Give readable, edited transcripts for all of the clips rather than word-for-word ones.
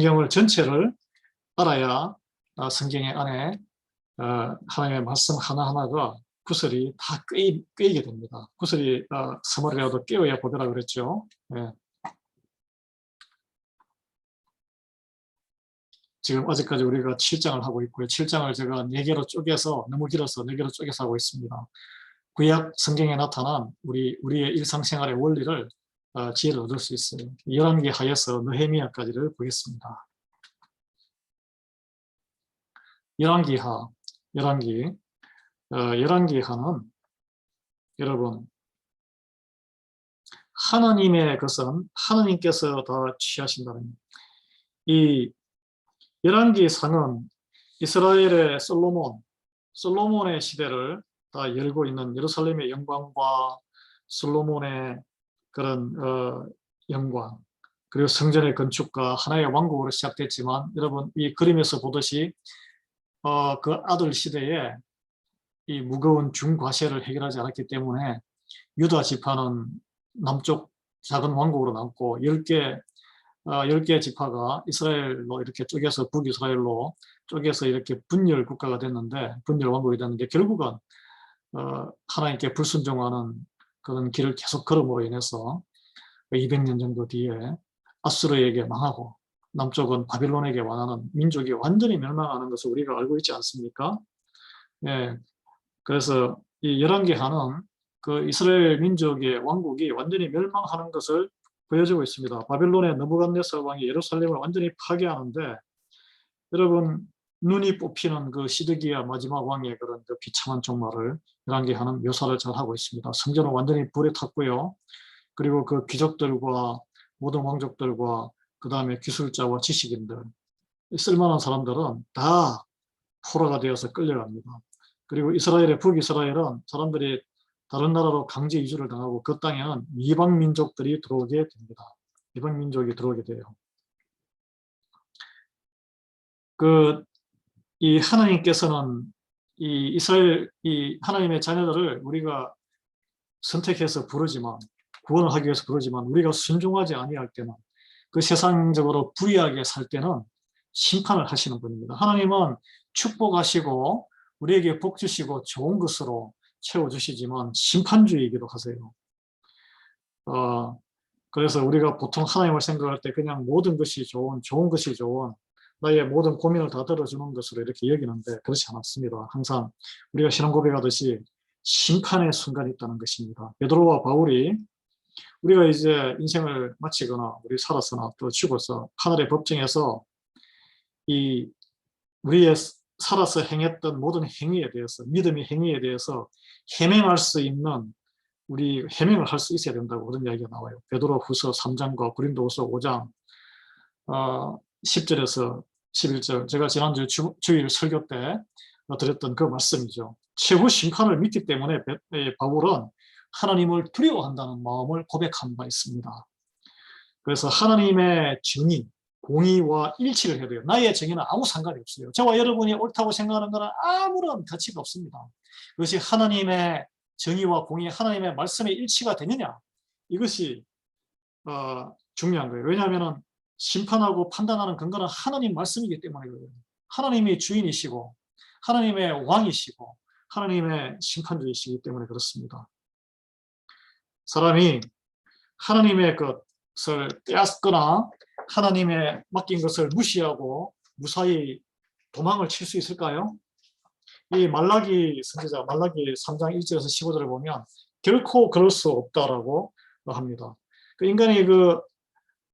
성경을 전체를 알아야 성경의 안에 하나님의 말씀 하나하나가 구슬이 다 꿰이게 됩니다. 구슬이 서머리라도 깨어야 보더라 그랬죠. 네. 지금 어제까지 우리가 7장을 하고 있고요. 7장을 제가 4개로 쪼개서, 너무 길어서 4개로 쪼개서 하고 있습니다. 구약 성경에 나타난 우리의 일상생활의 원리를 지혜를 얻을 수 있어요. 11개 하에서 느헤미야까지를 보겠습니다. 열왕기하, 열왕기하는 여러분 하나님의 것은 하나님께서 다 취하신다는 이 열왕기상은 이스라엘의 솔로몬의 시대를 다 열고 있는 예루살렘의 영광과 솔로몬의 그런 영광, 그리고 성전의 건축과 하나의 왕국으로 시작됐지만, 여러분 이 그림에서 보듯이 그 아들 시대에 이 무거운 중과세를 해결하지 않았기 때문에 유다 지파는 남쪽 작은 왕국으로 남고 10개 지파가 이스라엘로 이렇게 쪼개서 북이스라엘로 쪼개서 이렇게 분열 국가가 됐는데, 분열 왕국이 됐는데, 결국은 하나님께 불순종하는 그런 길을 계속 걸음으로 인해서 200년 정도 뒤에 아수르에게 망하고 남쪽은 바빌론에게 완하는 민족이 완전히 멸망하는 것을 우리가 알고 있지 않습니까? 예. 그래서 이 열왕기하는 그 이스라엘 민족의 왕국이 완전히 멸망하는 것을 보여주고 있습니다. 바빌론의 느부갓네살 왕이 예루살렘을 완전히 파괴하는데, 여러분 눈이 뽑히는 그 시드기야 마지막 왕의 그런 그 비참한 종말을 열왕기하는 묘사를 잘 하고 있습니다. 성전은 완전히 불에 탔고요. 그리고 그 귀족들과 모든 왕족들과 그 다음에 기술자와 지식인들, 쓸만한 사람들은 다 포로가 되어서 끌려갑니다. 그리고 북이스라엘은 사람들이 다른 나라로 강제 이주를 당하고 그 땅에는 이방 민족들이 들어오게 됩니다. 이방 민족이 들어오게 돼요. 이 하나님께서는 이 하나님의 자녀들을 우리가 선택해서 부르지만, 구원을 하기 위해서 부르지만, 우리가 순종하지 아니할 때는, 그 세상적으로 불의하게 살 때는 심판을 하시는 분입니다. 하나님은 축복하시고 우리에게 복 주시고 좋은 것으로 채워주시지만 심판주의이기도 하세요. 그래서 우리가 보통 하나님을 생각할 때 그냥 모든 것이 좋은 것이 좋은, 나의 모든 고민을 다 들어주는 것으로 이렇게 여기는데, 그렇지 않았습니다. 항상 우리가 신앙 고백하듯이 심판의 순간이 있다는 것입니다. 베드로와 바울이 우리가 이제 인생을 마치거나 우리 살아서나 또 죽어서 하늘의 법정에서 우리의 살아서 행했던 모든 행위에 대해서, 믿음의 행위에 대해서 해명할 수 있는, 우리 해명을 할 수 있어야 된다고 그런 이야기가 나와요. 베드로후서 3장과 고린도후서 5장 10절에서 11절, 제가 지난주 주일 설교 때 드렸던 그 말씀이죠. 최후 심판을 믿기 때문에 바울은 하나님을 두려워한다는 마음을 고백한 바 있습니다. 그래서 하나님의 정의, 공의와 일치를 해야 돼요. 나의 정의는 아무 상관이 없어요. 저와 여러분이 옳다고 생각하는 것은 아무런 가치가 없습니다. 그것이 하나님의 정의와 공의, 하나님의 말씀의 일치가 되느냐, 이것이 중요한 거예요. 왜냐하면 심판하고 판단하는 근거는 하나님 말씀이기 때문이거든요. 하나님이 주인이시고 하나님의 왕이시고 하나님의 심판주이시기 때문에 그렇습니다. 사람이 하나님의 것을 빼앗거나 하나님의 맡긴 것을 무시하고 무사히 도망을 칠 수 있을까요? 이 말라기 선지자, 말라기 3장 1절에서 15절을 보면 결코 그럴 수 없다라고 합니다. 인간이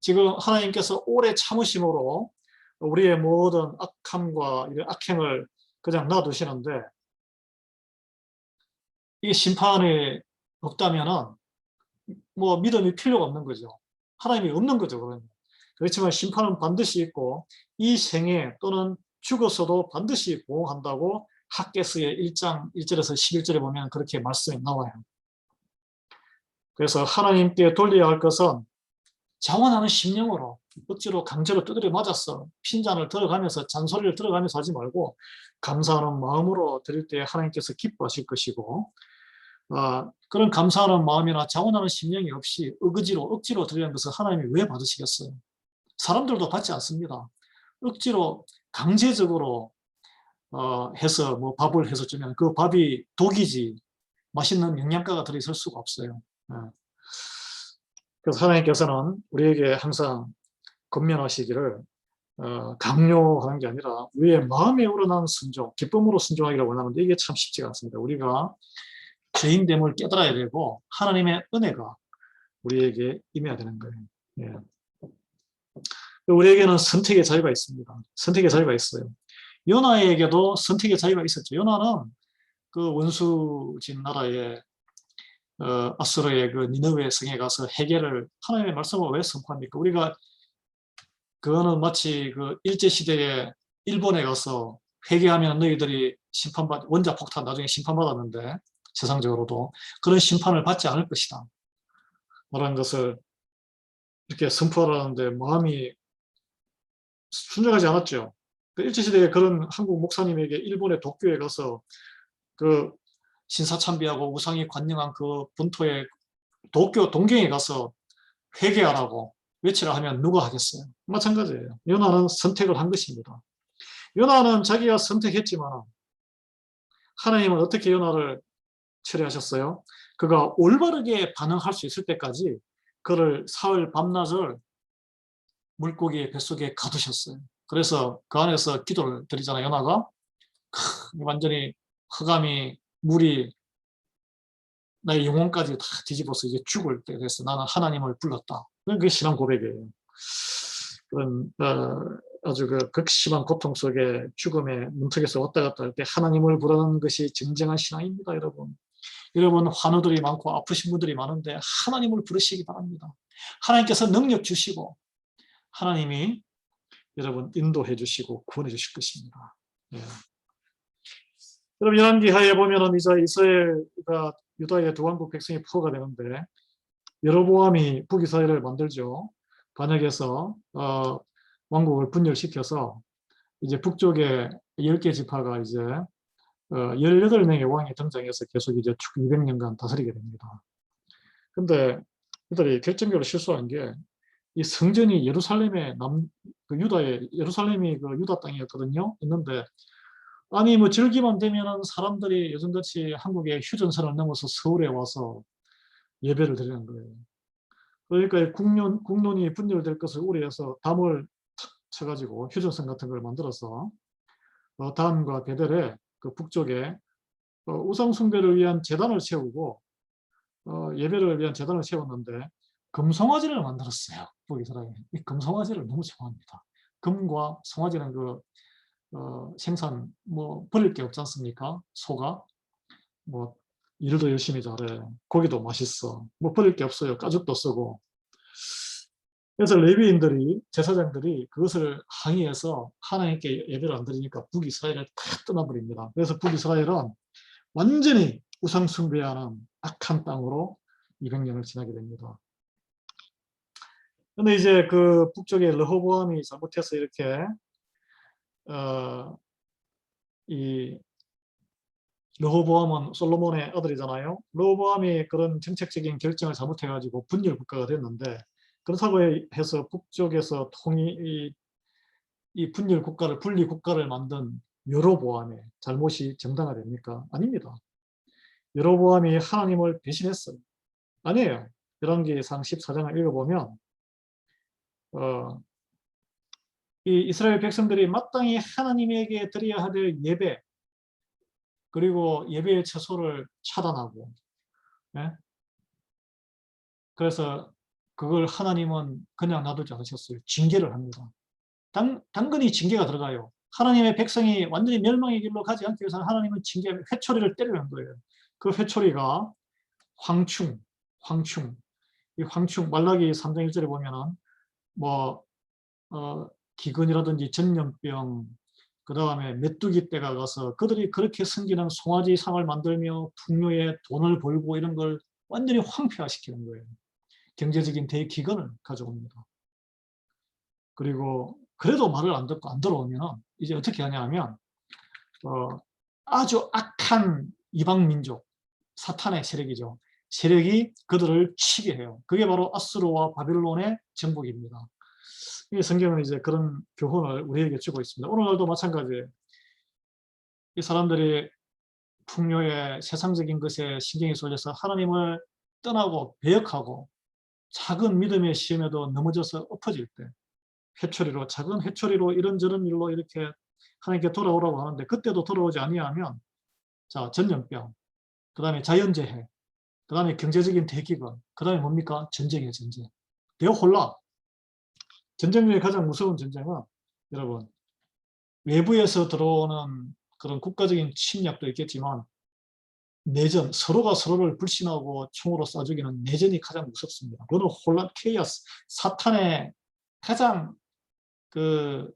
지금 하나님께서 오래 참으심으로 우리의 모든 악함과 이런 악행을 그냥 놔두시는데, 이 심판이 없다면은 뭐 믿음이 필요가 없는 거죠. 하나님이 없는 거죠. 그렇지만 심판은 반드시 있고, 이 생에 또는 죽어서도 반드시 보응한다고 학개서의 1장 1절에서 11절에 보면 그렇게 말씀이 나와요. 그래서 하나님께 돌려야 할 것은 자원하는 심령으로 억지로 강제로 두드려 맞았어 핀잔을 들어가면서 잔소리를 들어가면서 하지 말고, 감사하는 마음으로 드릴 때 하나님께서 기뻐하실 것이고, 그런 감사하는 마음이나 자원하는 심령이 없이 억지로 드리는 것을 하나님이 왜 받으시겠어요? 사람들도 받지 않습니다. 억지로 강제적으로 해서 뭐 밥을 해서 주면 그 밥이 독이지 맛있는 영양가가 들어있을 수가 없어요. 그래서 하나님께서는 우리에게 항상 권면하시기를 강요하는 게 아니라 우리의 마음에 우러난 순종, 기쁨으로 순종하기를 원하는데 이게 참 쉽지가 않습니다. 우리가 죄인됨을 깨달아야 되고 하나님의 은혜가 우리에게 임해야 되는 거예요. 예. 우리에게는 선택의 자유가 있습니다. 선택의 자유가 있어요. 요나에게도 선택의 자유가 있었죠. 요나는 그 원수진 나라의 아수르의 그 니느웨 성에 가서 해결을 하나님의 말씀을 왜 선포합니까? 우리가 그거는 마치 그 일제시대에 일본에 가서 회개하면 너희들이 원자폭탄 나중에 심판받았는데 세상적으로도 그런 심판을 받지 않을 것이다. 라는 것을 이렇게 선포하라는데 마음이 순종하지 않았죠. 그 일제시대에 그런 한국 목사님에게 일본의 도쿄에 가서 그 신사참배하고 우상이 관영한 그 본토의 도쿄 동경에 가서 회개하라고 외치라 하면 누가 하겠어요? 마찬가지예요. 요나는 선택을 한 것입니다. 요나는 자기가 선택했지만 하나님은 어떻게 요나를 처리하셨어요? 그가 올바르게 반응할 수 있을 때까지 그를 사흘 밤낮을 물고기의 뱃속에 가두셨어요. 그래서 그 안에서 기도를 드리잖아요. 요나가 완전히 흑암이 물이 나의 영혼까지 다 뒤집어서 이제 죽을 때 됐어. 나는 하나님을 불렀다. 그게 신앙 고백이에요. 그런 아주 그 극심한 고통 속에 죽음의 문턱에서 왔다 갔다 할 때 하나님을 부르는 것이 진정한 신앙입니다, 여러분. 여러분 환우들이 많고 아프신 분들이 많은데 하나님을 부르시기 바랍니다. 하나님께서 능력 주시고 하나님이 여러분 인도해 주시고 구원해 주실 것입니다. 예. 여러분 열왕기하에 보면은 이제 이스라엘과 유다의 두 왕국 백성이 포로가 되는데 여로보암이 북이스라엘을 만들죠. 반역해서 왕국을 분열시켜서 이제 북쪽에 10개 지파가 이제 18명의 왕이 등장해서 계속 이제 200년간 다스리게 됩니다. 근데 그들이 결정적으로 실수한 게 이 성전이 예루살렘의 유다의 예루살렘이 그 유다 땅이었거든요. 있는데 아니 뭐 절기만 되면은 사람들이 요즘같이 한국의 휴전선을 넘어서 서울에 와서 예배를 드리는 거예요. 그러니까 국론이 분열될 것을 우려해서 담을 탁 쳐가지고 휴전선 같은 걸 만들어서 담과 베델에 그 북쪽에 우상 숭배를 위한 제단을 세우고 예배를 위한 제단을 세웠는데 금송아지를 만들었어요. 북이스라엘. 이 금송아지를 너무 좋아합니다. 금과 송아지는 그 생산 뭐 버릴 게 없지 않습니까? 소가 뭐 일도 열심히 잘해. 고기도 맛있어. 뭐 버릴 게 없어요. 가죽도 쓰고. 그래서 레위인들이 제사장들이 그것을 항의해서 하나님께 예배를 안 드리니까 북이스라엘을 다 떠나버립니다. 그래서 북이스라엘은 완전히 우상 숭배하는 악한 땅으로 200년을 지나게 됩니다. 근데 이제 그 북쪽에 르호보암이 잘못해서 이렇게 이 르호보암은 솔로몬의 아들이잖아요. 르호보암이 그런 정책적인 결정을 잘못해가지고 분열 국가가 됐는데 그렇다고 해서 북쪽에서 이 분열 국가를 분리 국가를 만든 여로보암의 잘못이 정당화됩니까? 아닙니다. 여로보암이 하나님을 배신했어요. 아니에요. 열왕기상 14장을 읽어보면 이 이스라엘 백성들이 마땅히 하나님에게 드려야 할 예배 그리고 예배의 처소를 차단하고 그래서 그걸 하나님은 그냥 놔두지 않으셨어요. 징계를 합니다. 당근히 징계가 들어가요. 하나님의 백성이 완전히 멸망의 길로 가지 않기 위해서는 하나님은 회초리를 때리는 거예요. 그 회초리가 황충. 이 황충 말라기 3장 1절에 보면은 뭐 기근이라든지 전염병 그 다음에 메뚜기 떼가 가서 그들이 그렇게 섬기는 송아지 상을 만들며 풍요에 돈을 벌고 이런 걸 완전히 황폐화시키는 거예요. 경제적인 대기근을 가져옵니다. 그리고 그래도 말을 안 듣고 안 들어오면 이제 어떻게 하냐 하면 아주 악한 이방 민족 사탄의 세력이죠. 세력이 그들을 치게 해요. 그게 바로 아수르와 바빌론의 정복입니다. 이 성경은 이제 그런 교훈을 우리에게 주고 있습니다. 오늘날도 마찬가지예요. 이 사람들이 풍요에 세상적인 것에 신경이 쏠려서 하나님을 떠나고 배역하고 작은 믿음의 시험에도 넘어져서 엎어질 때 회초리로 작은 회초리로 이런저런 일로 이렇게 하나님께 돌아오라고 하는데 그때도 돌아오지 아니하면 자 전염병, 그 다음에 자연재해, 그 다음에 경제적인 대기근, 그 다음에 뭡니까? 전쟁이에요. 전쟁. 대혼란. 전쟁 중에 가장 무서운 전쟁은 여러분 외부에서 들어오는 그런 국가적인 침략도 있겠지만 내전, 서로가 서로를 불신하고 총으로 쏴 죽이는 내전이 가장 무섭습니다. 그거는 혼란, 케이오스, 사탄의 가장 그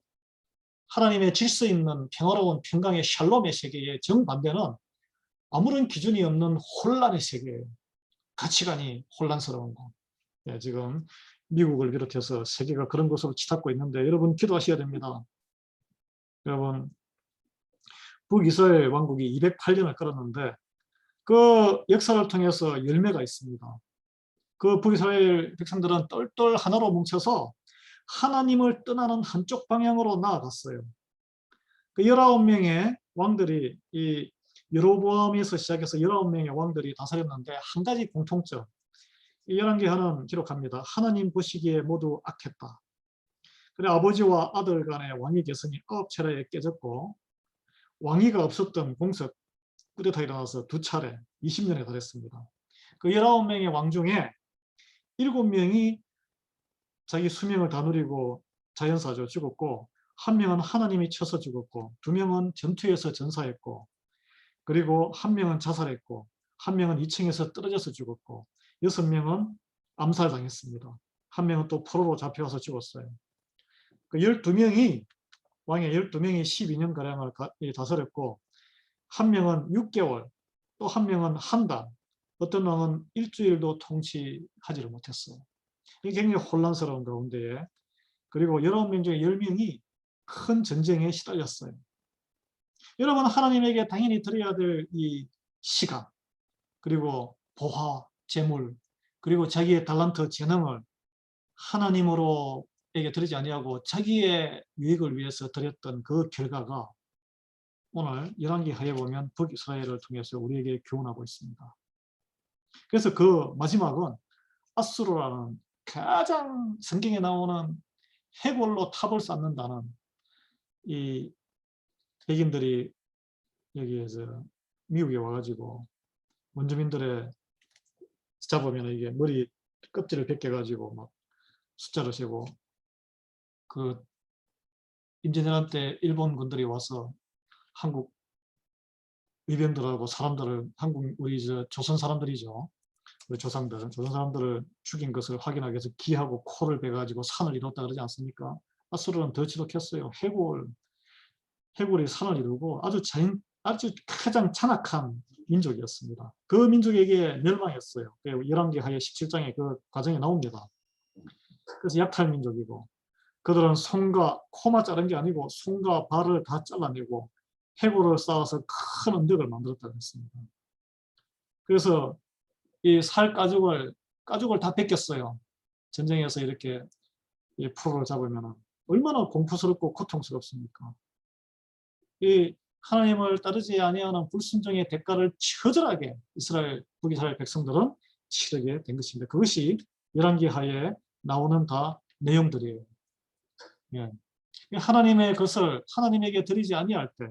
하나님의 질서 있는 평화로운 평강의 샬롬의 세계의 정반대는 아무런 기준이 없는 혼란의 세계예요. 가치관이 혼란스러운 거. 예, 지금 미국을 비롯해서 세계가 그런 곳으로 치닫고 있는데 여러분 기도하셔야 됩니다. 여러분 북이스라엘 왕국이 208년을 끌었는데 그 역사를 통해서 열매가 있습니다. 그 북이스라엘 백성들은 똘똘 하나로 뭉쳐서 하나님을 떠나는 한쪽 방향으로 나아갔어요. 그 19명의 왕들이 이 여로보암에서 시작해서 19명의 왕들이 다스렸는데 한 가지 공통점. 이 열왕기하는 기록합니다. 하나님 보시기에 모두 악했다. 그래 아버지와 아들 간의 왕위 계승이 9차례에 깨졌고 왕위가 없었던 공석 쿠데타 일어나서 2차례 20년에 달했습니다. 그 19명의 왕 중에 7명이 자기 수명을 다 누리고 자연사적으로 죽었고 1명은 하나님이 쳐서 죽었고 2명은 전투에서 전사했고 그리고 1명은 자살했고 1명은 2층에서 떨어져서 죽었고 6명은 암살당했습니다. 1명은 또 포로로 잡혀와서 죽었어요. 그 12명이 왕의 12명이 12년가량을 다스렸고 1명은 6개월 또 1명은 한 달 어떤 왕은 일주일도 통치하지를 못했어요. 이게 굉장히 혼란스러운 가운데에 그리고 19명 중에 10명이 큰 전쟁에 시달렸어요. 여러분 하나님에게 당연히 드려야 될 이 시간 그리고 보화, 재물 그리고 자기의 달란트, 재능을 하나님으로에게 드리지 아니하고 자기의 유익을 위해서 드렸던 그 결과가 오늘 열왕기하에 보면 북이스라엘을 통해서 우리에게 교훈하고 있습니다. 그래서 그 마지막은 아수르라는 가장 성경에 나오는 해골로 탑을 쌓는다는 이 백인들이 여기에서 미국에 와가지고 원주민들의 잡으면 이게 머리 껍질을 벗겨가지고 막 숫자를 세고 그 임진왜란 때 일본 군들이 와서 한국 의병들하고 사람들을 한국 우리 조선 사람들이죠. 우리 조상들, 조선 사람들을 죽인 것을 확인하기 위해서 기하고 코를 베가지고 산을 이뤘다 그러지 않습니까? 아수르는 더 지독했어요. 해골이 산을 이루고 아주 가장 잔악한 민족이었습니다. 그 민족에게 멸망했어요. 열왕기하에 17장에 그 과정이 나옵니다. 그래서 약탈민족이고 그들은 손과 코만 자른 게 아니고 손과 발을 다 잘라내고 해골을 쌓아서 큰 언덕을 만들었다고 했습니다. 그래서 이 살 가죽을 다 벗겼어요. 전쟁에서 이렇게 이 풀을 잡으면 얼마나 공포스럽고 고통스럽습니까? 이 하나님을 따르지 아니하는 불순종의 대가를 처절하게 북이스라엘 백성들은 치르게 된 것입니다. 그것이 열왕기하에 나오는 다 내용들이에요. 예. 하나님의 것을 하나님에게 드리지 아니할 때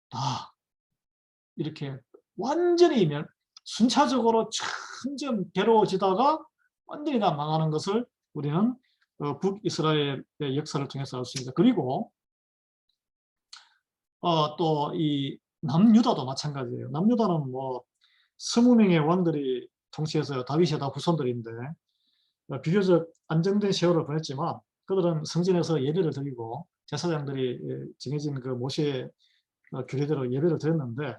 다 이렇게 완전히 순차적으로 점점 괴로워지다가 완전히 다 망하는 것을 우리는 북이스라엘의 역사를 통해서 알 수 있습니다. 그리고 또 이 남유다도 마찬가지예요. 남유다는 뭐 20명의 왕들이 통치해서 다윗의 다 후손들인데 비교적 안정된 세월을 보냈지만 그들은 성전에서 예배를 드리고 제사장들이 정해진 그 모세의 규례대로 예배를 드렸는데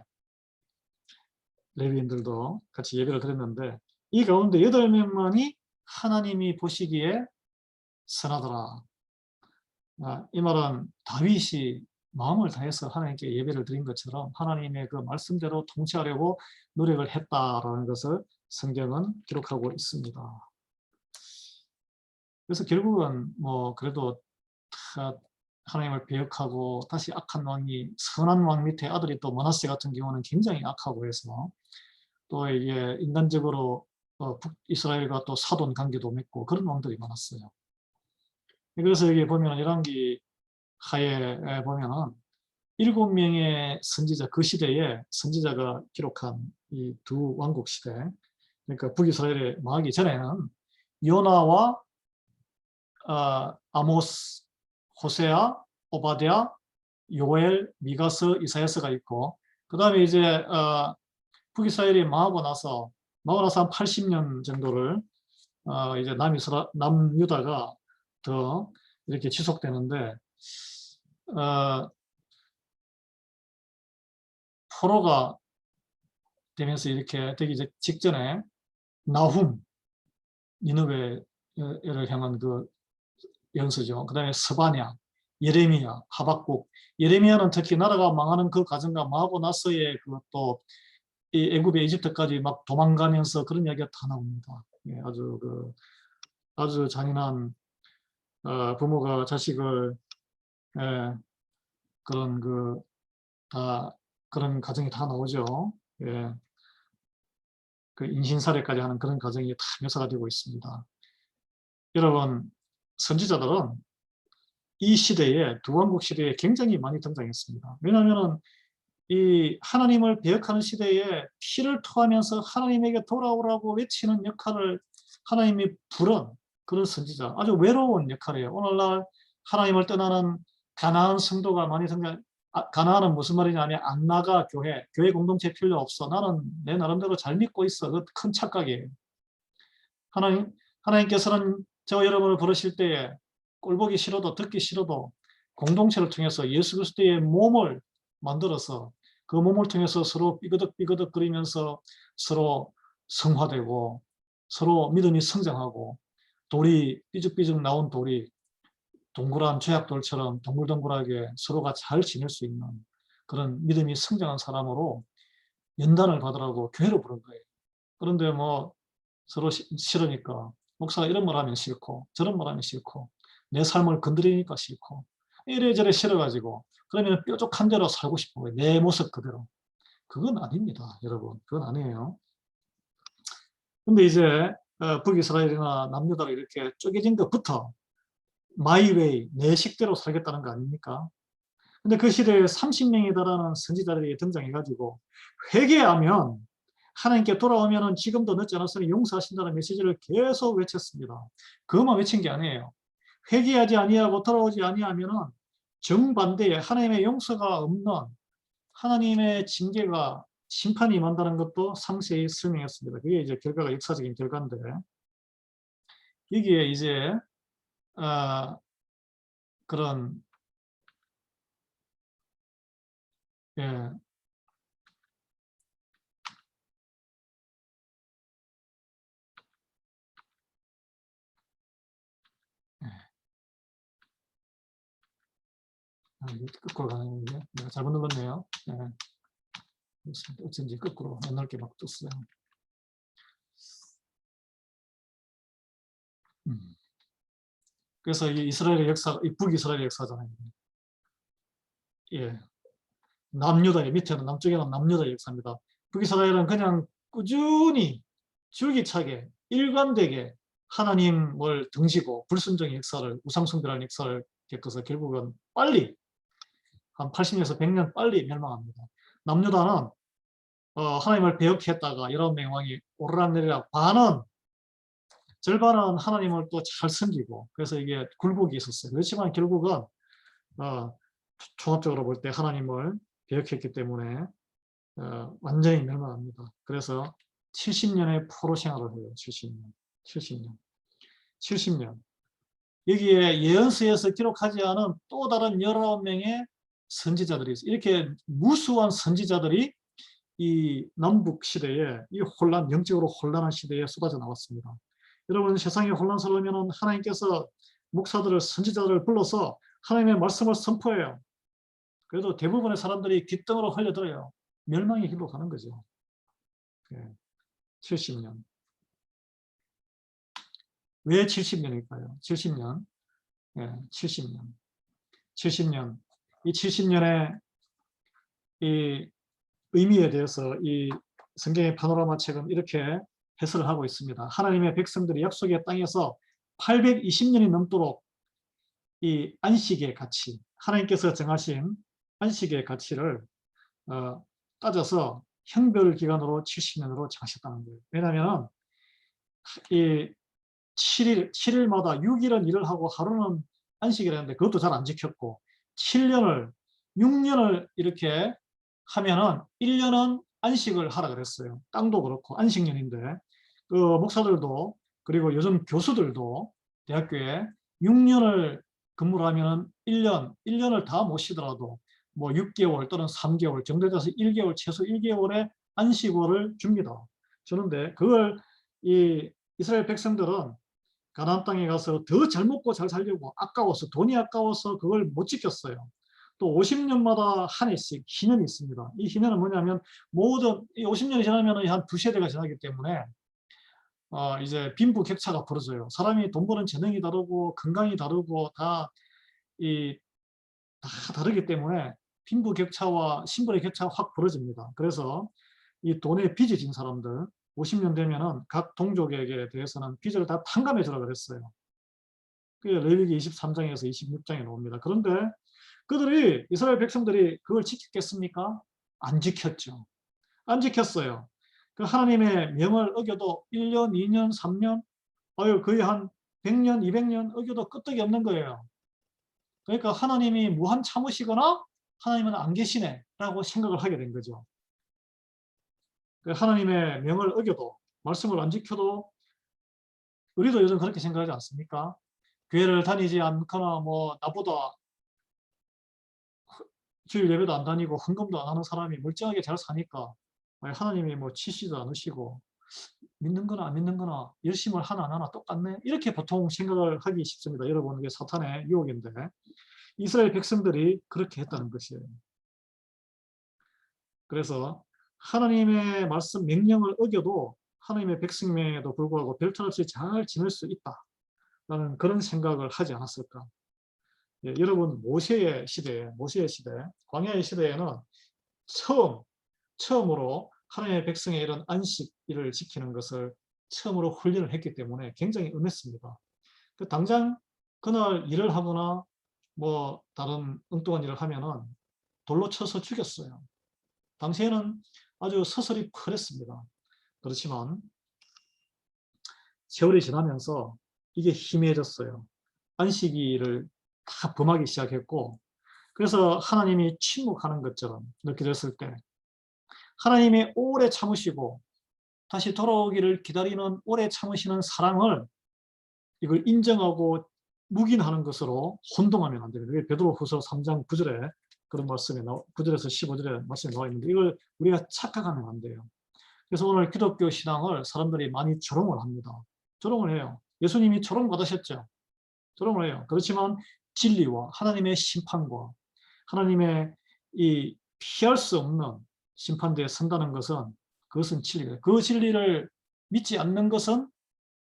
레위인들도 같이 예배를 드렸는데 이 가운데 8명만이 하나님이 보시기에 선하더라. 이 말은 다윗이 마음을 다해서 하나님께 예배를 드린 것처럼 하나님의 그 말씀대로 통치하려고 노력을 했다라는 것을 성경은 기록하고 있습니다. 그래서 결국은 뭐 그래도 다 하나님을 배역하고 다시 악한 왕이 선한 왕 밑에 아들이 또 머나세 같은 경우는 굉장히 악하고 해서 또 이게 인간적으로 북이스라엘과 또 사돈 관계도 맺고 그런 왕들이 많았어요. 그래서 여기 보면 열왕기 하에 보면은 7명의 선지자, 그 시대에 선지자가 기록한 이 두 왕국 시대, 그러니까 북이스라엘에 망하기 전에는 요나와 아모스, 호세아, 오바댜, 요엘, 미가서, 이사야서가 있고, 그 다음에 이제 북이스라엘이 망하고 나서 한 80년 정도를 이제 남유다가 더 이렇게 지속되는데, 포로가 되면서 이렇게 되기 직전에 나훔, 니느웨를 향한 그 연서죠. 그 다음에 스바냐, 예레미야, 하박국. 예레미야는 특히 나라가 망하는 그 과정과 망하고 나서의 그또 이 애굽에 이집트까지 막 도망가면서 그런 이야기가 다 나옵니다. 예, 아주 잔인한 부모가 자식을 그런 다 그런 과정이 다 나오죠. 예, 그 인신살해까지 하는 그런 과정이 다 묘사가 되고 있습니다. 여러분, 선지자들은 이 시대에 두 왕국 시대에 굉장히 많이 등장했습니다. 왜냐하면 이 하나님을 배역하는 시대에 피를 토하면서 하나님에게 돌아오라고 외치는 역할을 하나님이 부른 그런 선지자, 아주 외로운 역할이에요. 오늘날 하나님을 떠나는 가나안 성도가 많이 등장. 가나안은 무슨 말이냐 하면 안 나가 교회 공동체 필요 없어. 나는 내 나름대로 잘 믿고 있어. 그 큰 착각이에요. 하나님께서는 저와 여러분을 부르실 때에 꼴보기 싫어도 듣기 싫어도 공동체를 통해서 예수 그리스도의 몸을 만들어서 그 몸을 통해서 서로 삐그덕 거리면서 서로 성화되고 서로 믿음이 성장하고 돌이 삐죽삐죽 나온 돌이 동그란 죄악돌처럼 동글동글하게 서로가 잘 지낼 수 있는 그런 믿음이 성장한 사람으로 연단을 받으라고 교회로 부른 거예요. 그런데 뭐 서로 싫으니까 목사가 이런 말 하면 싫고 저런 말 하면 싫고 내 삶을 건드리니까 싫고 이래저래 싫어가지고 그러면 뾰족한 대로 살고 싶은 거예요. 내 모습 그대로. 그건 아닙니다. 여러분. 그건 아니에요. 근데 이제 북이스라엘이나 남유다가 이렇게 쪼개진 것부터 마이 웨이, 내 식대로 살겠다는 거 아닙니까? 근데 그 시대에 30명에 달하는 선지자들이 등장해가지고 회개하면 하나님께 돌아오면은 지금도 늦지 않았으니 용서하신다는 메시지를 계속 외쳤습니다. 그것만 외친 게 아니에요. 회개하지 아니하고 돌아오지 아니하면은 정반대에 하나님의 용서가 없는 하나님의 징계가 심판이 임한다는 것도 상세히 설명했습니다. 그게 이제 결과가 역사적인 결과인데 여기에 이제 그런 예, 거꾸로 가는데 내가 잘못 눌렀네요. 예, 어쩐지 거꾸로 넓게 막 떴어요. 그래서 이 이스라엘의 역사, 이 북이스라엘의 역사잖아요. 예, 남유다의 밑에는 남쪽에는 남유다의 역사입니다. 북이스라엘은 그냥 꾸준히 줄기차게 일관되게 하나님을 등지고 불순종의 역사를 우상숭배라는 역사를 겪어서 결국은 빨리 한 80년에서 100년 빨리 멸망합니다. 남유다는 하나님을 배역했다가 19명의 왕이 오르락내리락 절반은 하나님을 또 잘 섬기고 그래서 이게 굴곡이 있었어요. 그렇지만 결국은 종합적으로 볼 때 하나님을 배역했기 때문에 완전히 멸망합니다. 그래서 70년의 포로 생활을 해요. 70년. 여기에 예언서에서 기록하지 않은 또 다른 19명의 선지자들이 있어요. 이렇게 무수한 선지자들이 이 남북 시대에 이 영적으로 혼란한 시대에 쏟아져 나왔습니다. 여러분 세상이 혼란스러우면 하나님께서 목사들을 선지자들을 불러서 하나님의 말씀을 선포해요. 그래도 대부분의 사람들이 귓등으로 흘려들어요. 멸망의 길로 가는 거죠. 70년. 왜 70년일까요? 70년. 예, 70년. 70년. 이 70년의 이 의미에 대해서 이 성경의 파노라마 책은 이렇게 해설을 하고 있습니다. 하나님의 백성들이 약속의 땅에서 820년이 넘도록 이 안식의 가치, 하나님께서 정하신 안식의 가치를 따져서 형별 기간으로 70년으로 정하셨다는 거예요. 왜냐하면 이 7일마다 6일은 일을 하고 하루는 안식이라는데 그것도 잘 안 지켰고 6년을 이렇게 하면은 1년은 안식을 하라 그랬어요. 땅도 그렇고 안식년인데 그 목사들도 그리고 요즘 교수들도 대학교에 6년을 근무를 하면 1년을 다 못 쉬더라도 뭐 6개월 또는 3개월 정도 돼서 1개월 최소 1개월의 안식월을 줍니다. 주는데 그걸 이 이스라엘 백성들은 가나안 땅에 가서 더 잘 먹고 잘 살려고 아까워서 돈이 아까워서 그걸 못 지켰어요. 또 50년마다 한 해씩 희년이 있습니다. 이 희년은 뭐냐면 모든 50년이 지나면 한 두 세대가 지나기 때문에 이제 빈부격차가 벌어져요. 사람이 돈 버는 재능이 다르고 건강이 다르고 다 다르기 때문에 빈부격차와 신분의 격차가 확 벌어집니다. 그래서 이 돈에 빚이 진 사람들 50년 되면은 각 동족에게 대해서는 빚을 다 탕감해 주라 그랬어요. 그게 레위기 23장에서 26장에 나옵니다. 그런데 그들이 이스라엘 백성들이 그걸 지켰겠습니까? 안 지켰죠. 안 지켰어요. 그 하나님의 명을 어겨도 1년, 2년, 3년, 거의 한 100년, 200년 어겨도 끄떡이 없는 거예요. 그러니까 하나님이 무한 참으시거나 하나님은 안 계시네 라고 생각을 하게 된 거죠. 하나님의 명을 어겨도 말씀을 안 지켜도 우리도 요즘 그렇게 생각하지 않습니까? 교회를 다니지 않거나 뭐 나보다 주일 예배도 안 다니고 헌금도 안 하는 사람이 멀쩡하게 잘 사니까 하나님이 뭐 치시도 않으시고 믿는 거나 안 믿는 거나 열심을 하나 안 하나 똑같네 이렇게 보통 생각을 하기 쉽습니다. 여러분 이게 사탄의 유혹인데 이스라엘 백성들이 그렇게 했다는 것이에요. 그래서 하나님의 말씀 명령을 어겨도 하나님의 백성임에도 불구하고 별탈 없이 잘 지낼 수 있다라는 그런 생각을 하지 않았을까. 예, 여러분 모세의 시대, 광야의 시대에는 처음으로 하나님의 백성의 이런 안식일을 지키는 것을 처음으로 훈련을 했기 때문에 굉장히 음했습니다. 당장 그날 일을 하거나 뭐 다른 엉뚱한 일을 하면은 돌로 쳐서 죽였어요. 당시에는 아주 서슬이 펄했습니다. 그렇지만 세월이 지나면서 이게 희미해졌어요. 안식일을 다 범하기 시작했고 그래서 하나님이 침묵하는 것처럼 느껴졌을 때 하나님이 오래 참으시고 다시 돌아오기를 기다리는 오래 참으시는 사랑을 이걸 인정하고 묵인하는 것으로 혼동하면 안 됩니다. 베드로후서 3장 9절에 그런 말씀이 9절에서 15절에 말씀이 나와 있는데 이걸 우리가 착각하면 안 돼요. 그래서 오늘 기독교 신앙을 사람들이 많이 조롱을 합니다. 조롱을 해요. 예수님이 조롱 받으셨죠. 조롱을 해요. 그렇지만 진리와 하나님의 심판과 하나님의 이 피할 수 없는 심판대에 선다는 것은 그것은 진리예요. 그 진리를 믿지 않는 것은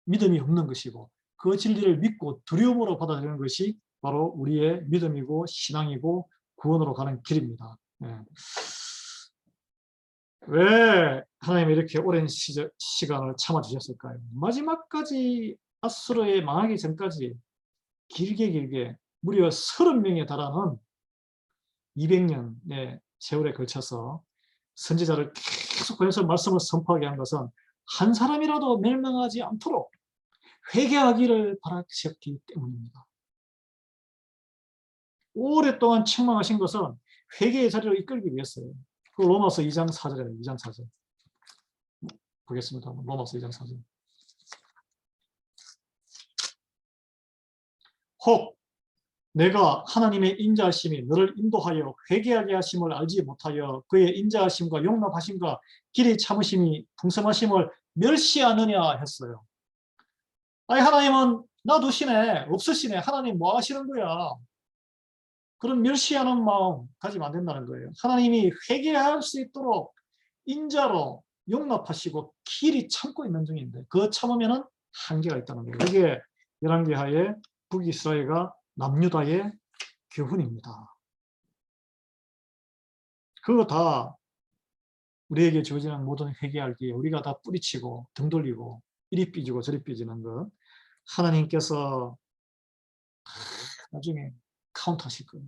믿음이 없는 것이고 그 진리를 믿고 두려움으로 받아들이는 것이 바로 우리의 믿음이고 신앙이고 구원으로 가는 길입니다. 네. 왜 하나님이 이렇게 오랜 시간을 참아주셨을까요? 마지막까지 아수르에 망하기 전까지 길게 무려 30명에 달하는 200년의 세월에 걸쳐서 선지자를 계속 보내서 말씀을 선포하게 한 것은 한 사람이라도 멸망하지 않도록 회개하기를 바라셨기 때문입니다. 오랫동안 책망하신 것은 회개의 자리로 이끌기 위해서요. 그 로마서 2장 4절이에요. 2장 4절. 보겠습니다. 로마서 2장 4절. 혹 내가 하나님의 인자하심이 너를 인도하여 회개하게 하심을 알지 못하여 그의 인자하심과 용납하심과 길이 참으심이 풍성하심을 멸시하느냐 했어요. 아니 하나님은 놔두시네, 없으시네, 하나님 뭐 하시는 거야. 그런 멸시하는 마음 가지면 안 된다는 거예요. 하나님이 회개할 수 있도록 인자로 용납하시고 길이 참고 있는 중인데 그 참으면은 한계가 있다는 거예요. 이게 열왕기하에 북이스라엘과 남유다의 교훈입니다. 그거 다 우리에게 주어지는 모든 회개할 기에 우리가 다 뿌리치고 등 돌리고 이리 삐지고 저리 삐지는 것 하나님께서 나중에 카운트하실 거예요.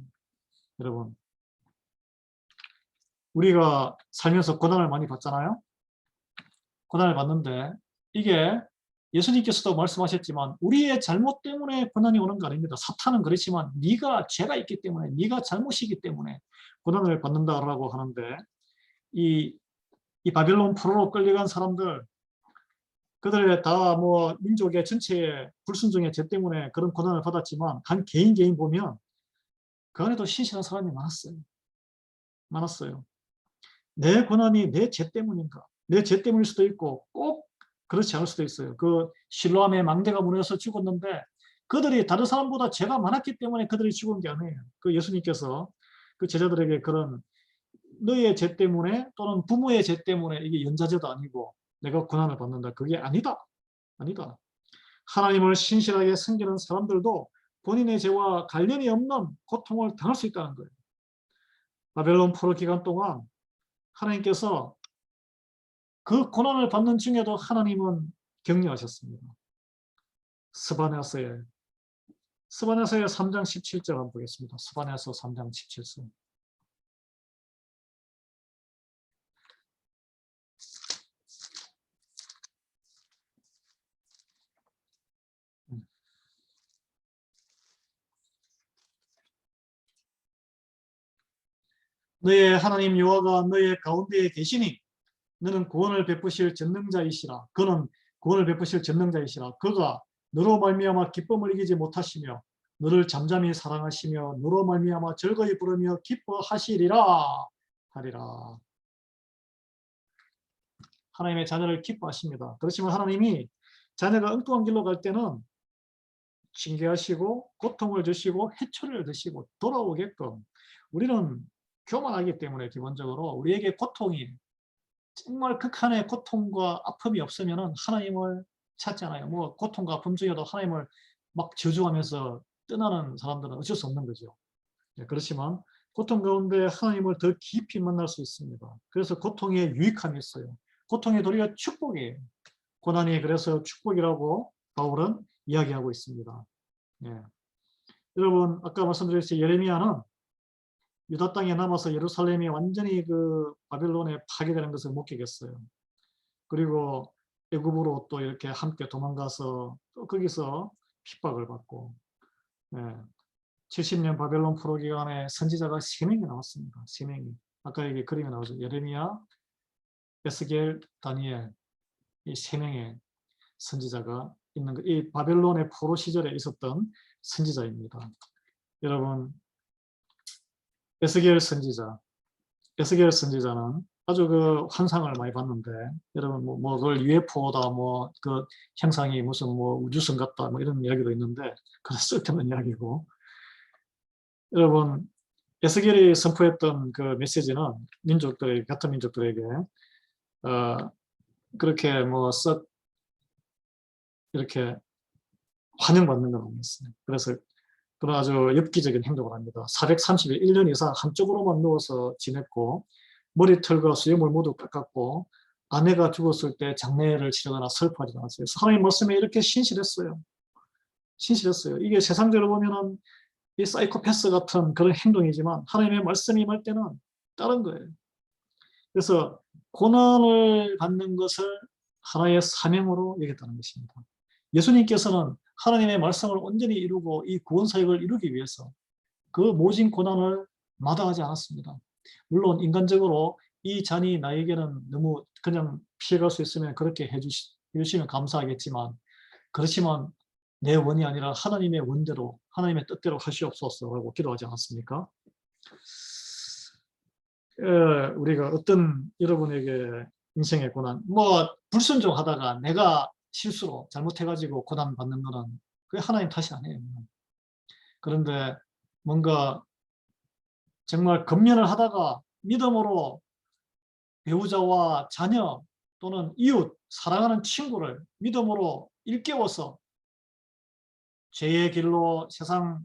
여러분, 우리가 살면서 고난을 많이 받잖아요. 고난을 받는데 이게 예수님께서도 말씀하셨지만 우리의 잘못 때문에 고난이 오는 거 아닙니다. 사탄은 그렇지만 네가 죄가 있기 때문에, 네가 잘못이기 때문에 고난을 받는다라고 하는데, 이 바벨론 포로로 끌려간 사람들, 그들의 다 뭐 민족의 전체의 불순종의 죄 때문에 그런 고난을 받았지만 한 개인 보면 그 안에도 신실한 사람이 많았어요. 많았어요. 내 고난이 내 죄 때문인가? 내 죄 때문일 수도 있고 꼭 그렇지 않을 수도 있어요. 그 실로암의 망대가 무너져서 죽었는데 그들이 다른 사람보다 죄가 많았기 때문에 그들이 죽은 게 아니에요. 그 예수님께서 그 제자들에게 그런 너의 죄 때문에 또는 부모의 죄 때문에 이게 연좌제도 아니고 내가 고난을 받는다. 그게 아니다. 아니다. 하나님을 신실하게 섬기는 사람들도 본인의 죄와 관련이 없는 고통을 당할 수 있다는 거예요. 바벨론 포로 기간 동안 하나님께서 그 고난을 받는 중에도 하나님은 격려하셨습니다. 스바냐서의 3장 17절 한번 보겠습니다. 스바냐서 3장 17절. 너의 하나님 여호와가 너의 가운데에 계시니 너는 구원을 베푸실 전능자이시라. 그는 구원을 베푸실 전능자이시라. 그가 너로 말미암아 기쁨을 이기지 못하시며 너를 잠잠히 사랑하시며 너로 말미암아 즐거이 부르며 기뻐하시리라 하리라. 하나님의 자녀를 기뻐하십니다. 그렇지만 하나님이 자녀가 엉뚱한 길로 갈 때는 징계하시고 고통을 주시고 해초리를 드시고 돌아오게끔, 우리는 교만하기 때문에 기본적으로 우리에게 고통이 정말 극한의 고통과 아픔이 없으면 하나님을 찾잖아요. 뭐 고통과 아픔 중에도 하나님을 막 저주하면서 떠나는 사람들은 어쩔 수 없는 거죠. 그렇지만 고통 가운데 하나님을 더 깊이 만날 수 있습니다. 그래서 고통에 유익함이 있어요. 고통의 도리가 축복이에요. 고난이 그래서 축복이라고 바울은 이야기하고 있습니다. 예. 여러분, 아까 말씀드렸듯이 예레미야는 유다 땅에 남아서 예루살렘이 완전히 그 바벨론에 파괴되는 것을 목격했어요. 그리고 애굽으로 또 이렇게 함께 도망가서 또 거기서 핍박을 받고, 예. 70년 바벨론 포로 기간에 선지자가 3명이 나왔습니다. 3명이. 아까 여기 그림에 나오죠. 예레미야, 에스겔, 다니엘, 이 3명의 선지자가 있는 거. 이 바벨론의 포로 시절에 있었던 선지자입니다. 여러분, 에스겔 선지자는 아주 그 환상을 많이 봤는데, 여러분 뭐 그걸 UFO다, 뭐 그 형상이 무슨 뭐 우주선 같다, 뭐 이런 이야기도 있는데 그건 쓸데없는 이야기고, 여러분 에스겔이 선포했던 그 메시지는 민족들에게, 같은 민족들에게 그렇게 뭐 썩 이렇게 환영받는 건 아니었어요. 그래서 그런 아주 엽기적인 행동을 합니다. 430일, 1년 이상 한쪽으로만 누워서 지냈고, 머리털과 수염을 모두 깎았고, 아내가 죽었을 때 장례를 치르거나 슬퍼하지 않았어요. 하나님 말씀에 이렇게 신실했어요. 신실했어요. 이게 세상적으로 보면은 이 사이코패스 같은 그런 행동이지만 하나님의 말씀이 임할 때는 다른 거예요. 그래서 고난을 받는 것을 하나의 사명으로 여겼다는 것입니다. 예수님께서는 하나님의 말씀을 온전히 이루고 이 구원 사역을 이루기 위해서 그 모진 고난을 마다하지 않았습니다. 물론 인간적으로 이 잔이 나에게는 너무 그냥 피해갈 수 있으면 그렇게 해주시면 감사하겠지만, 그렇지만 내 원이 아니라 하나님의 원대로, 하나님의 뜻대로 하시옵소서라고 기도하지 않았습니까? 우리가 어떤 여러분에게 인생의 고난, 뭐 불순종하다가 내가 실수로 잘못해가지고 고난 받는 거는 그게 하나님 탓이 아니에요. 그런데 뭔가 정말 금면을 하다가 믿음으로 배우자와 자녀 또는 이웃, 사랑하는 친구를 믿음으로 일깨워서 죄의 길로 세상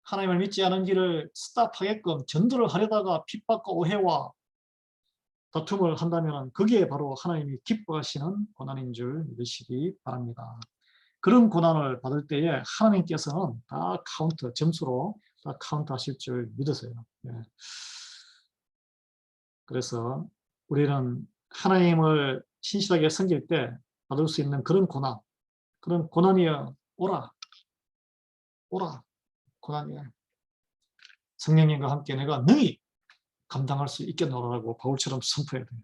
하나님을 믿지 않은 길을 스탑하게끔 전도를 하려다가 핍박과 오해와 다툼을 한다면 그게 바로 하나님이 기뻐하시는 고난인 줄 믿으시기 바랍니다. 그런 고난을 받을 때에 하나님께서는 다 카운트, 점수로 다 카운트 하실 줄 믿으세요. 예. 그래서 우리는 하나님을 신실하게 섬길 때 받을 수 있는 그런 고난이여 오라, 고난이여. 성령님과 함께 내가 능히 감당할 수 있겠노라고 바울처럼 선포해야 돼요.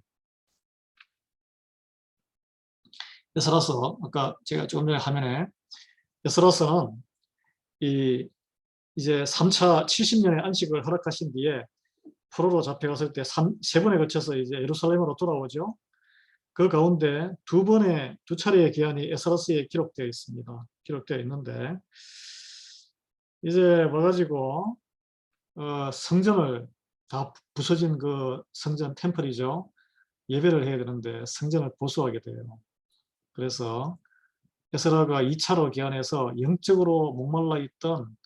에스라서 아까 제가 조금 전에 화면에 에스라서는 이제 3차 70년의 안식을 허락하신 뒤에 포로로 잡혀갔을 때 3번에 거쳐서 이제 예루살렘으로 돌아오죠. 그 가운데 두 차례의 기한이 에스라스에 기록되어 있습니다. 기록되어 있는데 이제 와가지고 성전을 다 부서진 그 성전 템플이죠. 예배를 해야 되는데 성전을 보수하게 돼요. 그래서 에스라가 2차로 기한해서 영적으로 목말라 있던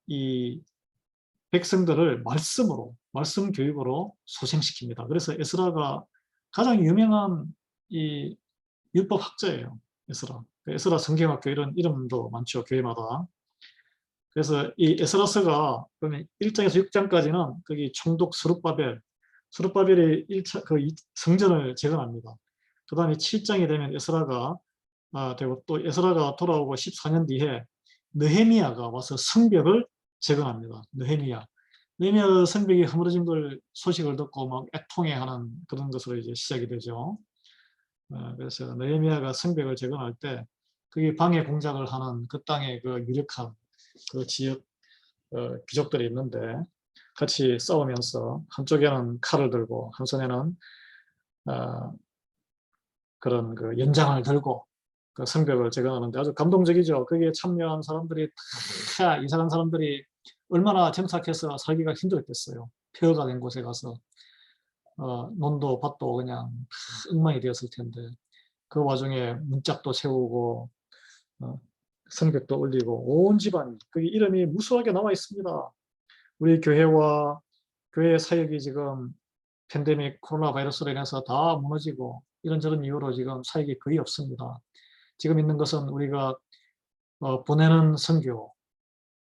이 백성들을 말씀 교육으로 소생시킵니다. 그래서 에스라가 가장 유명한 이 율법 학자예요. 에스라 성경학교 이런 이름도 많죠. 교회마다. 그래서 이 에스라서가 그러면 1장에서 6장까지는 거기 총독 스룹바벨이 1차 그 성전을 재건합니다. 그다음에 7장이 되면 에스라가 되고 또 에스라가 돌아오고 14년 뒤에 느헤미야가 와서 성벽을 재건합니다. 느헤미야 성벽이 허물어진 걸 소식을 듣고 막 애통해하는 그런 것으로 이제 시작이 되죠. 그래서 느헤미야가 성벽을 재건할 때 그게 방해 공작을 하는 그 땅의 그 유력한 그 지역 귀족들이 있는데 같이 싸우면서 한쪽에는 칼을 들고 한 손에는 그런 그 연장을 들고 그 성벽을 재건하는데 아주 감동적이죠. 거기에 참여한 사람들이 다 이상한 사람들이 얼마나 정착해서 살기가 힘들었겠어요. 폐허가 된 곳에 가서 논도 밭도 그냥 엉망이 되었을 텐데 그 와중에 문짝도 세우고 성벽도 올리고 온 집안이 그 이름이 무수하게 나와 있습니다. 우리 교회와 교회 사역이 지금 팬데믹 코로나 바이러스로 인해서 다 무너지고 이런저런 이유로 지금 사역이 거의 없습니다. 지금 있는 것은 우리가 보내는 선교,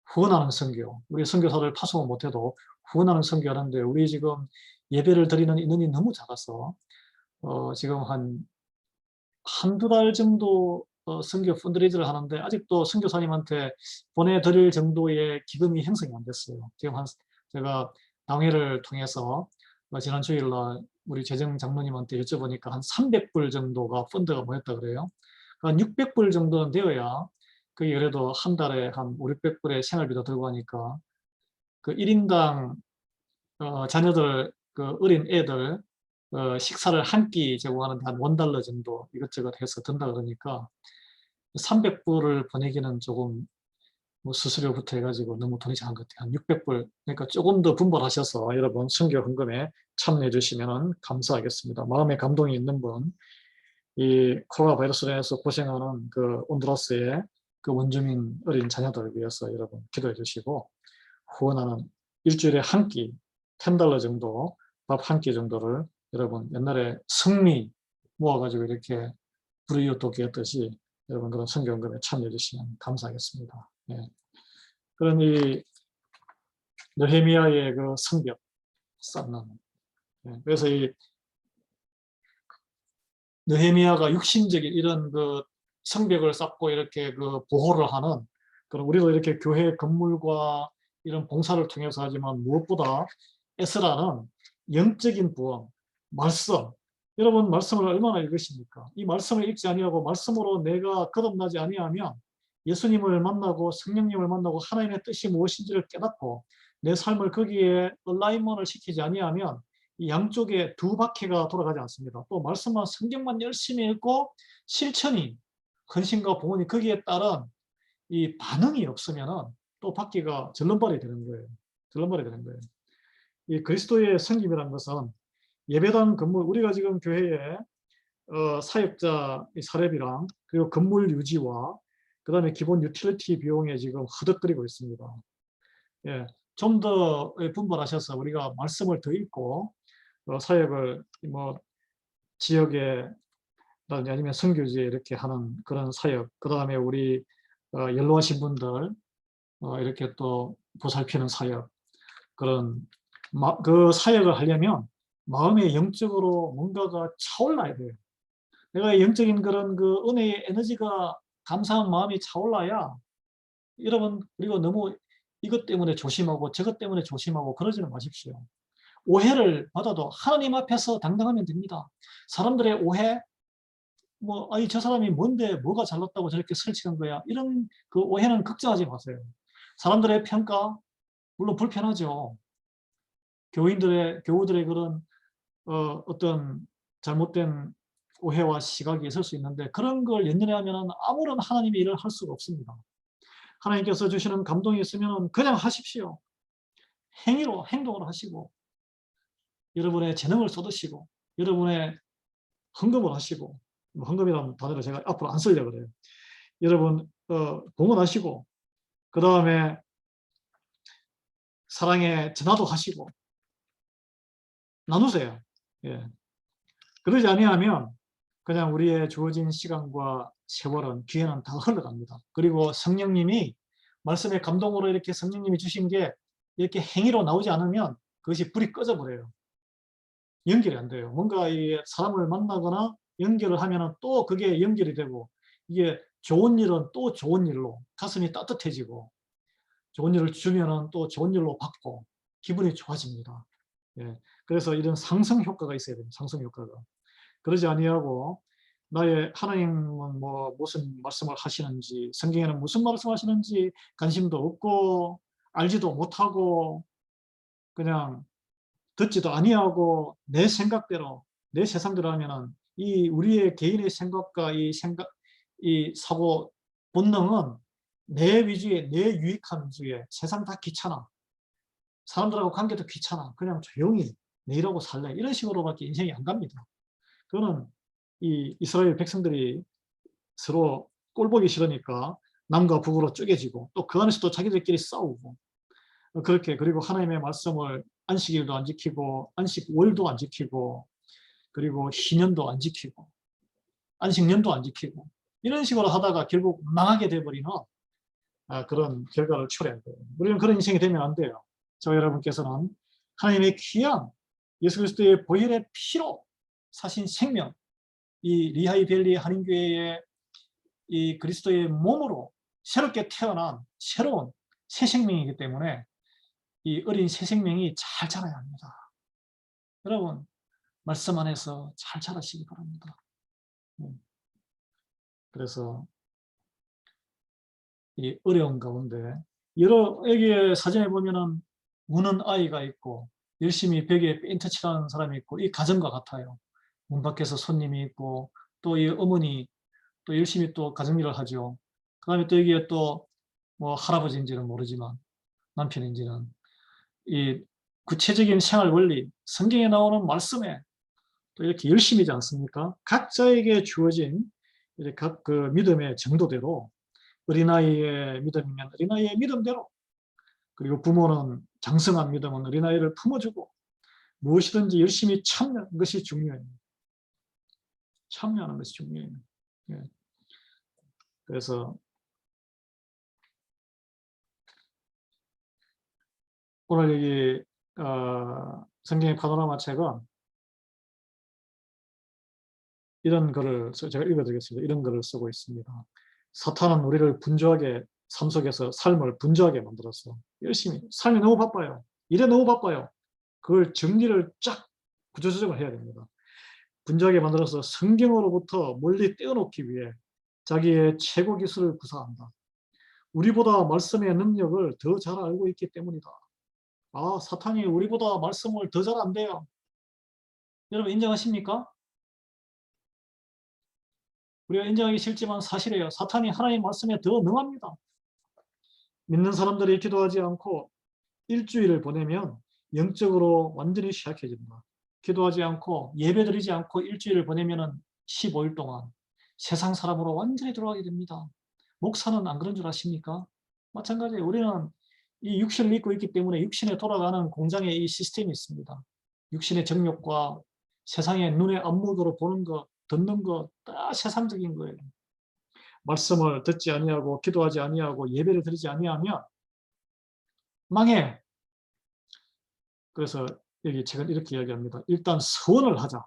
후원하는 선교, 우리 선교사를 파송을 못해도 후원하는 선교하는데 우리 지금 예배를 드리는 인원이 너무 작아서 지금 한두 달 정도 선교 펀드레이즈를 하는데 아직도 선교사님한테 보내드릴 정도의 기금이 형성이 안 됐어요. 지금 제가 당회를 통해서 지난 주일날 우리 재정 장로님한테 여쭤보니까 한 300불 정도가 펀드가 모였다 그래요. 한 600불 정도는 되어야 그게 그래도 한 달에 한 5, 600불의 생활비도 들고 하니까 그 1인당 자녀들 그 어린 애들 식사를 한 끼 제공하는데 한 $1 정도 이것저것 해서 든다 그러니까 300불을 보내기는 조금 뭐 수수료부터 해가지고 너무 돈이 작은 것 같아요. 한 600불. 그러니까 조금 더 분발하셔서 여러분 선교 헌금에 참여해 주시면 감사하겠습니다. 마음에 감동이 있는 분, 이 코로나 바이러스로 인해서 고생하는 그 온두라스의 그 원주민 어린 자녀들을 위해서 여러분 기도해 주시고 후원하는 일주일에 한 끼, $10 정도, 밥 한 끼 정도를 여러분 옛날에 성미 모아가지고 이렇게 불이웃 돕기 했듯이 여러분 그런 선교헌금에 참여해 주시면 감사하겠습니다. 예. 그런 이 느헤미야의 그 성벽 쌓는 그래서 이 느헤미야가 육신적인 이런 그 성벽을 쌓고 이렇게 그 보호를 하는 그런 우리도 이렇게 교회 건물과 이런 봉사를 통해서 하지만 무엇보다 에스라는 영적인 부흥, 말씀. 여러분 말씀을 얼마나 읽으십니까? 이 말씀을 읽지 아니하고 말씀으로 내가 거듭나지 아니하면 예수님을 만나고 성령님을 만나고 하나님의 뜻이 무엇인지를 깨닫고 내 삶을 거기에 얼라인먼을 시키지 아니하면 이 양쪽에 두 바퀴가 돌아가지 않습니다. 또 말씀만 성경만 열심히 읽고 실천이 헌신과 봉헌이 거기에 따른 이 반응이 없으면은 또 바퀴가 절름발이 되는 거예요. 절름발이 되는 거예요. 이 그리스도의 섬김이라는 것은 예배당 건물 우리가 지금 교회에 사역자 사례비랑 그리고 건물 유지와 그 다음에 기본 유틸리티 비용에 지금 허덕거리고 있습니다. 예, 좀 더 분발하셔서 우리가 말씀을 더 읽고 사역을 뭐 지역에 아니면 선교지에 이렇게 하는 그런 사역, 그 다음에 우리 연로하신 분들 이렇게 또 보살피는 사역, 그런 그 사역을 하려면 마음의 영적으로 뭔가가 차올라야 돼요. 내가 영적인 그런 그 은혜의 에너지가 감사한 마음이 차올라야 여러분, 그리고 너무 이것 때문에 조심하고 저것 때문에 조심하고 그러지는 마십시오. 오해를 받아도 하나님 앞에서 당당하면 됩니다. 사람들의 오해, 뭐, 아니, 저 사람이 뭔데 뭐가 잘났다고 저렇게 설치한 거야. 이런 그 오해는 걱정하지 마세요. 사람들의 평가, 물론 불편하죠. 교우들의 그런, 어떤 잘못된 오해와 시각이 있을 수 있는데 그런 걸 연연해 하면 아무런 하나님의 일을 할 수가 없습니다. 하나님께서 주시는 감동이 있으면 그냥 하십시오. 행동을 하시고, 여러분의 재능을 쏟으시고, 여러분의 헌금을 하시고, 뭐 헌금이라는 단어를 제가 앞으로 안 쓰려고 그래요. 여러분 봉헌하시고, 그 다음에 사랑의 전화도 하시고 나누세요. 예. 그러지 아니하면 그냥 우리의 주어진 시간과 세월은 기회는 다 흘러갑니다. 그리고 성령님이 말씀의 감동으로 이렇게 성령님이 주신 게 이렇게 행위로 나오지 않으면 그것이 불이 꺼져버려요. 연결이 안 돼요. 뭔가 이 사람을 만나거나 연결을 하면 또 그게 연결이 되고, 이게 좋은 일은 또 좋은 일로 가슴이 따뜻해지고, 좋은 일을 주면은 또 좋은 일로 받고 기분이 좋아집니다. 예. 그래서 이런 상승 효과가 있어야 됩니다. 상승 효과가. 그러지 아니하고 나의 하나님은 뭐 무슨 말씀을 하시는지, 성경에는 무슨 말씀하시는지 관심도 없고 알지도 못하고 그냥 듣지도 아니하고 내 생각대로 내 세상대로 하면은 이 우리의 개인의 생각과 이 사고 본능은 내 위주에, 내 유익함 위주에, 세상 다 귀찮아, 사람들하고 관계도 귀찮아, 그냥 조용히 내 일하고 살래, 이런 식으로밖에 인생이 안 갑니다. 그거는 이 이스라엘 백성들이 서로 꼴보기 싫으니까 남과 북으로 쪼개지고 또 그 안에서도 자기들끼리 싸우고 그렇게, 그리고 하나님의 말씀을 안식일도 안 지키고 안식월도 안 지키고 그리고 희년도 안 지키고 안식년도 안 지키고 이런 식으로 하다가 결국 망하게 돼버리는 그런 결과를 초래할 거예요. 우리는 그런 인생이 되면 안 돼요. 저 여러분께서는 하나님의 귀한 예수 그리스도의 보혈의 피로 사신 생명, 이 리하이 밸리 한인교회의 이 그리스도의 몸으로 새롭게 태어난 새로운 새 생명이기 때문에 이 어린 새 생명이 잘 자라야 합니다. 여러분, 말씀 안에서 잘 자라시기 바랍니다. 그래서 이 어려운 가운데 여기에 사진에 보면은 우는 아이가 있고 열심히 벽에 페인트 칠하는 사람이 있고, 이 가정과 같아요. 문 밖에서 손님이 있고 또 이 어머니 또 열심히 또 가정일을 하죠. 그 다음에 또 여기에 또 뭐 할아버지인지는 모르지만 남편인지는 이 구체적인 생활 원리, 성경에 나오는 말씀에 또 이렇게 열심이지 않습니까? 각자에게 주어진 각 그 믿음의 정도대로, 어린아이의 믿음이면 어린아이의 믿음대로, 그리고 부모는 장성한 믿음은 어린아이를 품어주고 무엇이든지 열심히 참여하는 것이 중요해요. 참여하는 것이 중요해요. 예. 그래서 오늘 여기 성경의 파노라마 책은 이런 글을 제가 읽어드리겠습니다. 이런 글을 쓰고 있습니다. 사탄은 우리를 분주하게, 삶 속에서 삶을 분주하게 만들어서 열심히, 삶이 너무 바빠요. 일에 너무 바빠요. 그걸 정리를 쫙 구조조정을 해야 됩니다. 분주하게 만들어서 성경으로부터 멀리 떼어놓기 위해 자기의 최고 기술을 구사한다. 우리보다 말씀의 능력을 더 잘 알고 있기 때문이다. 사탄이 우리보다 말씀을 더 잘 안대요. 여러분 인정하십니까? 우리가 인정하기 싫지만 사실이에요. 사탄이 하나님 말씀에 더 능합니다. 믿는 사람들이 기도하지 않고 일주일을 보내면 영적으로 완전히 취약해집니다. 기도하지 않고 예배드리지 않고 일주일을 보내면 15일 동안 세상 사람으로 완전히 들어가게 됩니다. 목사는 안 그런 줄 아십니까? 마찬가지예요. 우리는 이 육신을 입고 있기 때문에 육신에 돌아가는 공장의 이 시스템이 있습니다. 육신의 정욕과 세상의 눈의 안목으로 보는 것, 듣는 것, 다 세상적인 거예요. 말씀을 듣지 아니하고 기도하지 아니하고 예배를 드리지 아니하면 망해. 그래서 여기 제가 이렇게 이야기합니다. 일단 서원을 하자.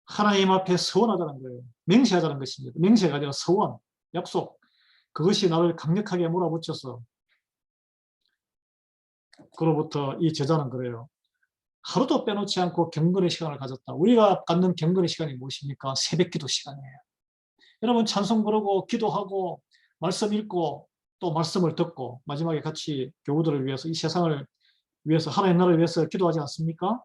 하나님 앞에 서원하자는 거예요. 맹세하자는 것입니다. 맹세가 아니라 서원, 약속. 그것이 나를 강력하게 몰아붙여서 그로부터 이 제자는 그래요. 하루도 빼놓지 않고 경건의 시간을 가졌다. 우리가 갖는 경건의 시간이 무엇입니까? 새벽기도 시간이에요. 여러분 찬송 부르고 기도하고 말씀 읽고 또 말씀을 듣고 마지막에 같이 교우들을 위해서 이 세상을 위해서 하나님 나라를 위해서 기도하지 않습니까?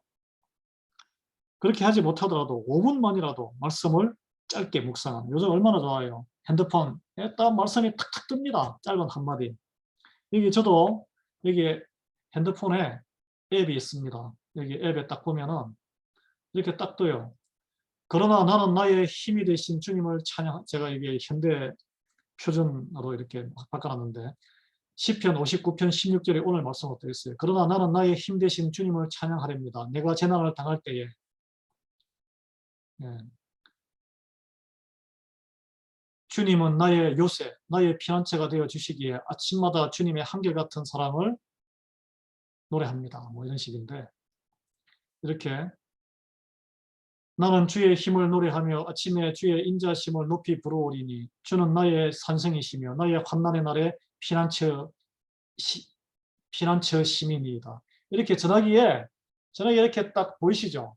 그렇게 하지 못하더라도 5분만이라도 말씀을 짧게 묵상하는. 요즘 얼마나 좋아요. 핸드폰에 딱 말씀이 탁탁 뜹니다. 짧은 한마디. 여기 저도 여기 핸드폰에 앱이 있습니다. 여기 앱에 딱 보면은 이렇게 딱 떠요. 그러나 나는 나의 힘이 되신 주님을 찬양. 제가 이게 현대 표준으로 이렇게 바꿔놨는데 시편 59편 16절에 오늘 말씀을 드렸어요. 그러나 나는 나의 힘 되신 주님을 찬양하렵니다. 내가 재난을 당할 때에 예. 주님은 나의 요새, 나의 피난처가 되어 주시기에 아침마다 주님의 한결같은 사랑을 노래합니다. 뭐 이런 식인데 이렇게 나는 주의 힘을 노래하며 아침에 주의 인자심을 높이 부르오리니 주는 나의 산성이시며 나의 환난의 날에 피난처 시민이다. 이렇게 전화기에 이렇게 딱 보이시죠?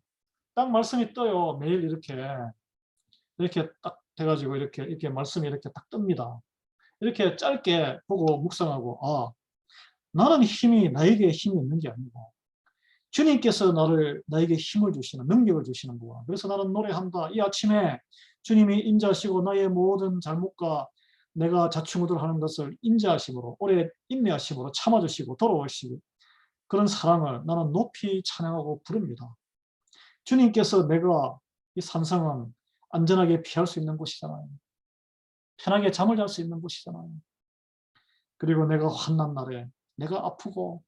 딱 말씀이 떠요. 매일 이렇게 딱 돼가지고 이렇게 말씀이 이렇게 딱 뜹니다. 이렇게 짧게 보고 묵상하고 나는 나에게 힘이 있는 게 아니고 주님께서 나에게 힘을 주시는 능력을 주시는 거야. 그래서 나는 노래한다. 이 아침에 주님이 인자하시고 나의 모든 잘못과 내가 자충우돌하는 것을 인자하심으로 오래 인내하심으로 참아주시고 돌아오시고 그런 사랑을 나는 높이 찬양하고 부릅니다. 주님께서 내가 이 산상은 안전하게 피할 수 있는 곳이잖아요. 편하게 잠을 잘 수 있는 곳이잖아요. 그리고 내가 환난 날에 내가 아프고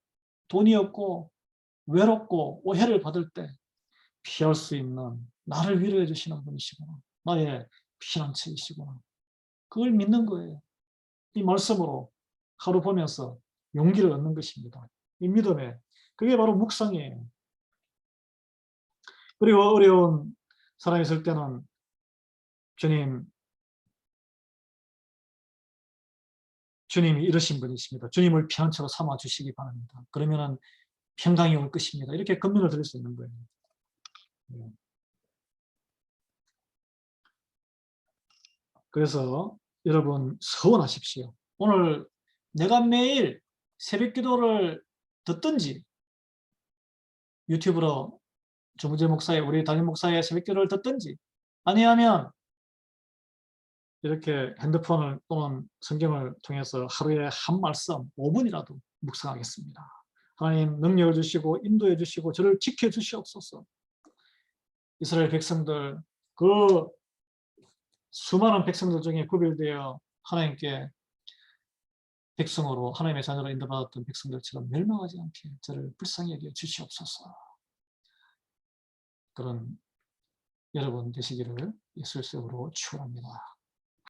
돈이 없고 외롭고 오해를 받을 때 피할 수 있는 나를 위로해 주시는 분이시구나. 나의 피난처이시구나. 그걸 믿는 거예요. 이 말씀으로 하루 보면서 용기를 얻는 것입니다. 이 믿음에 그게 바로 묵상이에요. 그리고 어려운 사람이 있을 때는 주님이 이러신 분이십니다. 주님을 피난처로 삼아 주시기 바랍니다. 그러면은 평강이 올 것입니다. 이렇게 권면을 드릴 수 있는 거예요. 그래서 여러분 서원하십시오. 오늘 내가 매일 새벽 기도를 듣든지 유튜브로 조무재 목사의 우리 담임 목사의 새벽 기도를 듣든지 아니하면 이렇게 핸드폰을 또는 성경을 통해서 하루에 한 말씀 5분이라도 묵상하겠습니다. 하나님 능력을 주시고 인도해 주시고 저를 지켜 주시옵소서. 이스라엘 백성들 그 수많은 백성들 중에 구별되어 하나님께 백성으로 하나님의 자녀로 인도받았던 백성들처럼 멸망하지 않게 저를 불쌍히 여겨 주시옵소서. 그런 여러분 되시기를 예수의 이름으로 축원합니다.